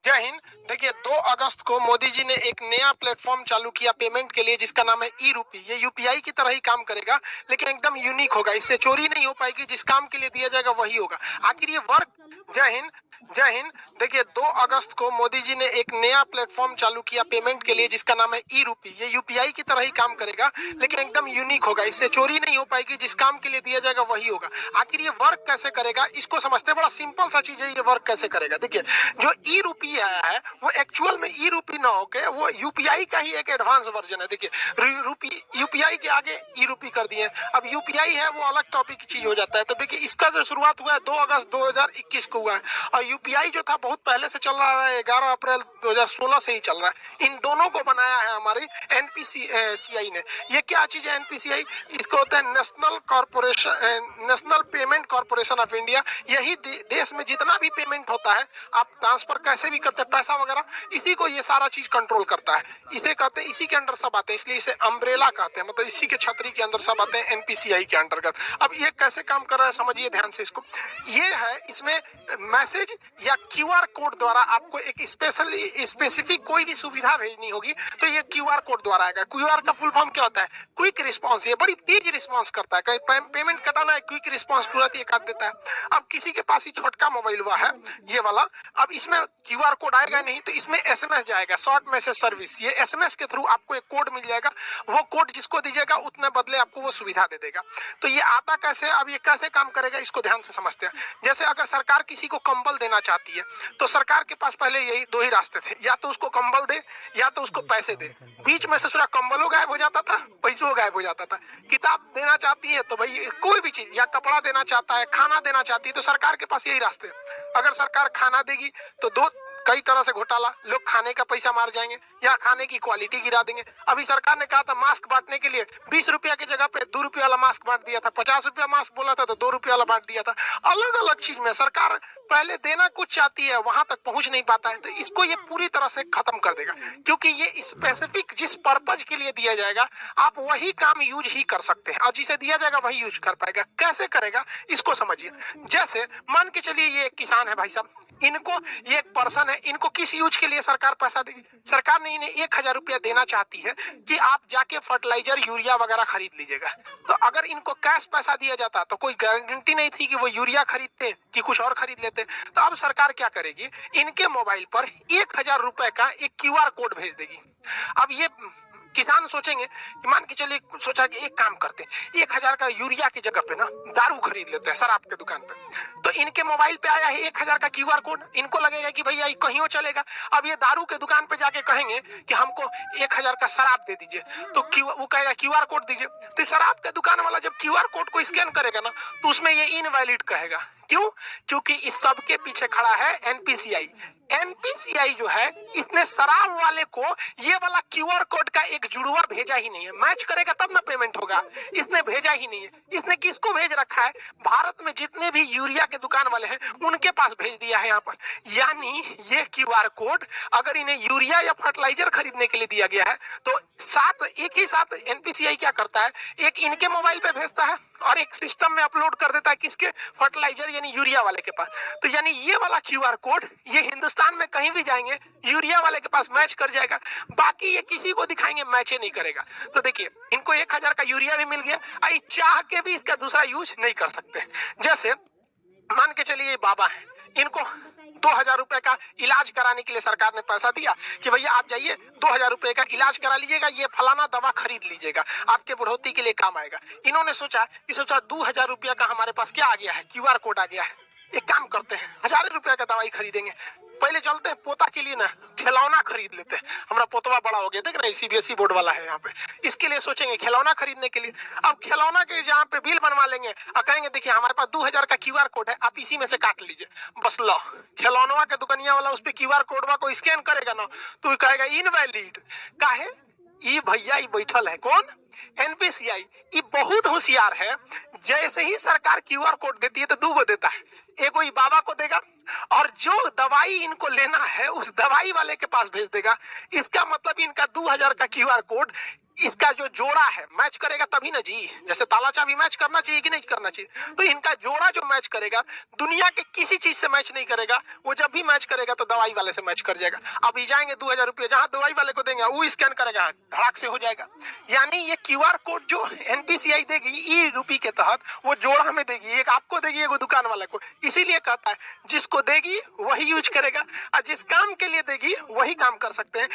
जय हिंद। देखिए 2 अगस्त को मोदी जी ने एक नया प्लेटफॉर्म चालू किया पेमेंट के लिए, जिसका नाम है ई रूपी। ये यूपीआई की तरह ही काम करेगा, लेकिन एकदम यूनिक होगा। इससे चोरी नहीं हो पाएगी, जिस काम के लिए दिया जाएगा वही होगा। आखिर ये वर्क जय हिंद। जय हिंद। देखिए 2 अगस्त को मोदी जी ने एक नया प्लेटफॉर्म चालू किया पेमेंट के लिए, जिसका नाम है ई रूपी। ये यूपीआई की तरह ही काम करेगा, लेकिन एकदम यूनिक होगा। इससे चोरी नहीं हो पाएगी, जिस काम के लिए दिया जाएगा वही होगा। आखिर ये वर्क कैसे करेगा, इसको समझते हैं। बड़ा सिंपल सा चीज है, ये वर्क कैसे करेगा। देखिए जो ई रूपी आया है वो एक्चुअल में ई रूपी ना होके वो यूपीआई का ही एक एडवांस वर्जन है। देखिए रूपी यूपीआई के आगे ई रूपी कर दिए। अब यूपीआई है वो अलग टॉपिक की चीज हो जाता है। तो देखिए इसका जो शुरुआत हुआ है 2 अगस्त 2021 को हुआ है, और यूपीआई जो था बहुत पहले से चल रहा है, 11 अप्रैल 2016 से ही चल रहा है। इन दोनों को बनाया है हमारी एनपीसीआई ने। ये क्या चीज है एनपीसीआई? इसको होता है national payment corporation of India. यही देश में जितना भी पेमेंट होता है, आप ट्रांसफर कैसे भी करते हैं पैसा वगैरह, इसी को ये सारा चीज कंट्रोल करता है। इसे कहते हैं, इसी के अंडर सब आते हैं, इसलिए इसे अम्ब्रेला कहते हैं। मतलब इसी के छतरी के अंदर सब आते हैं एनपीसीआई के अंतर्गत। अब ये कैसे काम कर रहा है समझिए ध्यान से इसको। ये है, इसमें मैसेज या क्यूआर कोड द्वारा आपको एक स्पेसिफिक कोई भी सुविधा भेजनी होगी तो ये क्यूआर कोड द्वारा आएगा। क्यूआर का फुल फॉर्म क्या होता है? Quick response. ये बड़ी तेज रिस्पॉन्स करता है। कहीं पेमेंट कटाना है, क्विक रिस्पॉन्स तुरंत ये काट देता है। अब किसी के पास ही छोटका मोबाइल हुआ है ये वाला, अब इसमें क्यूआर कोड आएगा नहीं, तो इसमें एसएमएस जाएगा, शॉर्ट मैसेज सर्विस। ये एसएमएस के थ्रू आपको एक कोड मिल जाएगा। वो कोड जिसको दीजिएगा उतने बदले आपको वो सुविधा दे देगा। तो ये आता कैसे, अब ये कैसे काम करेगा इसको ध्यान से समझते हैं। जैसे अगर सरकार किसी को कंबल देना चाहती है तो सरकार के पास पहले यही 2 ही रास्ते थे, या तो उसको कंबल दे या तो उसको पैसे दे। बीच में से पूरा कंबलों गायब हो जाता था, पैसों गायब हो जाता था। किताब देना चाहती है तो भाई कोई भी चीज, या कपड़ा देना चाहता है, खाना देना चाहती है, तो सरकार के पास यही रास्ते हैं। अगर सरकार खाना देगी तो कई तरह से घोटाला, लोग खाने का पैसा मार जाएंगे या खाने की क्वालिटी गिरा देंगे। अभी सरकार ने कहा था मास्क बांटने के लिए 20 रुपया की जगह पे 2 रुपया वाला मास्क बांट दिया था, 50 रुपया मास्क बोला था तो 2 रुपया वाला बांट दिया था। अलग अलग चीज में सरकार पहले देना कुछ चाहती है, वहां तक पहुंच नहीं पाता है। तो इसको ये पूरी तरह से खत्म कर देगा, क्योंकि ये स्पेसिफिक जिस पर्पज के लिए दिया जाएगा आप वही काम यूज ही कर सकते हैं, और जिसे दिया जाएगा वही यूज कर पाएगा। कैसे करेगा इसको समझिए। जैसे मान के चलिए ये एक किसान है भाई साहब, इनको, ये एक पर्सन है, इनको किस यूज के लिए सरकार पैसा देगी? सरकार ने इन्हें 1000 रुपया देना चाहती है कि आप जाके फर्टिलाइजर यूरिया वगैरह खरीद लीजिएगा। तो अगर इनको कैश पैसा दिया जाता तो कोई गारंटी नहीं थी कि वो यूरिया खरीदते कि कुछ और खरीद लेते। तो अब सरकार क्या करेगी, इनके मोबाइल पर 1000 रुपए का एक क्यूआर कोड भेज देगी। अब ये किसान सोचेंगे कि मान के चलिए, सोचा कि एक काम करते हैं, 1000 का यूरिया की जगह पे ना दारू खरीद लेते हैं शराब के दुकान पे। तो इनके मोबाइल पे आया है 1000 का क्यूआर कोड, इनको लगेगा कि भैया कहीं चलेगा। अब ये दारू के दुकान पे जाके कहेंगे कि हमको 1000 का शराब दे दीजिए, तो वो कहेगा क्यूआर कोड दीजिए। तो शराब के दुकान वाला जब क्यूआर कोड को स्कैन करेगा ना तो उसमें ये इनवैलिड कहेगा। क्यों? क्योंकि इस सब के पीछे खड़ा है एनपीसीआई। एनपीसीआई जो है, इसने शराब वाले को ये वाला क्यूआर कोड का एक जुड़वा भेजा ही नहीं है। मैच करेगा तब ना पेमेंट होगा, इसने भेजा ही नहीं है। इसने किसको भेज रखा है? भारत में जितने भी यूरिया के दुकान वाले हैं उनके पास भेज दिया है यहाँ पर। यानी ये क्यूआर कोड अगर इन्हें यूरिया या फर्टिलाइजर खरीदने के लिए दिया गया है तो एक ही साथ एनपीसीआई क्या करता है, एक इनके मोबाइल पे भेजता है और एक सिस्टम में अपलोड कर देता है किसके? फर्टिलाइजर यानी यूरिया वाले के पास। तो यानी ये वाला क्यूआर कोड ये हिंदुस्तान में कहीं भी जाएंगे यूरिया वाले के पास मैच कर जाएगा, बाकी ये किसी को दिखाएंगे मैच नहीं करेगा। तो देखिए इनको 1000 का यूरिया भी मिल गया, चाह के भी इसका दूसरा यूज नहीं कर सकते। जैसे मान के चलिए बाबा है, इनको 2000 रुपए का इलाज कराने के लिए सरकार ने पैसा दिया कि भैया आप जाइए 2000 रुपए का इलाज करा लीजिएगा, ये फलाना दवा खरीद लीजिएगा, आपके बुढ़ौती के लिए काम आएगा। इन्होंने सोचा 2000 रुपया का हमारे पास क्या आ गया है, क्यूआर कोड आ गया है। एक काम करते हैं 1000 रुपया का दवाई खरीदेंगे, पहले चलते हैं पोता के लिए ना खिलौना खरीद लेते हैं। हमारा पोतवा बड़ा हो गया, देख रहे हैं सीबीएसई बोर्ड वाला है यहाँ पे, इसके लिए सोचेंगे खिलौना खरीदने के लिए। अब खिलौना के जहाँ पे बिल बनवा लेंगे और कहेंगे देखिए हमारे पास 2000 का क्यूआर कोड है, आप इसी में से काट लीजिए। बस लो, खिलौनवा के दुकानिया वाला उस पे क्यूआर कोडवा को स्कैन करेगा ना तो कहेगा इनवैलिड। काहे? ये भैया ये बैठल है कौन? एनपीसीआई। ये बहुत होशियार है। जैसे ही सरकार क्यूआर कोड देती है तो 2 गो देता है, एक ही बाबा को देगा और जो दवाई इनको लेना है उस दवाई वाले के पास भेज देगा। इसका मतलब इनका 2000 का QR कोड इसका जो जोड़ा है मैच करेगा तभी ना जी। जैसे ताला चाबी मैच करना चाहिए कि नहीं करना चाहिए, तो इनका जोड़ा जो मैच करेगा दुनिया के किसी चीज से मैच नहीं करेगा। वो जब भी मैच करेगा तो दवाई वाले से मैच कर जाएगा। अब ये जाएंगे 2000 रुपये जहां दवाई वाले को देंगे वो स्कैन करेगा, धड़ाक से हो जाएगा। यानी ये QR कोड जो NPCI देगी ई-रूपी के तहत वो जोड़ा में देगी, एक आपको देगी एक दुकान वाले को। इसीलिए कहता है जिसको देगी वही यूज करेगा और जिस काम के लिए देगी वही काम कर सकते हैं।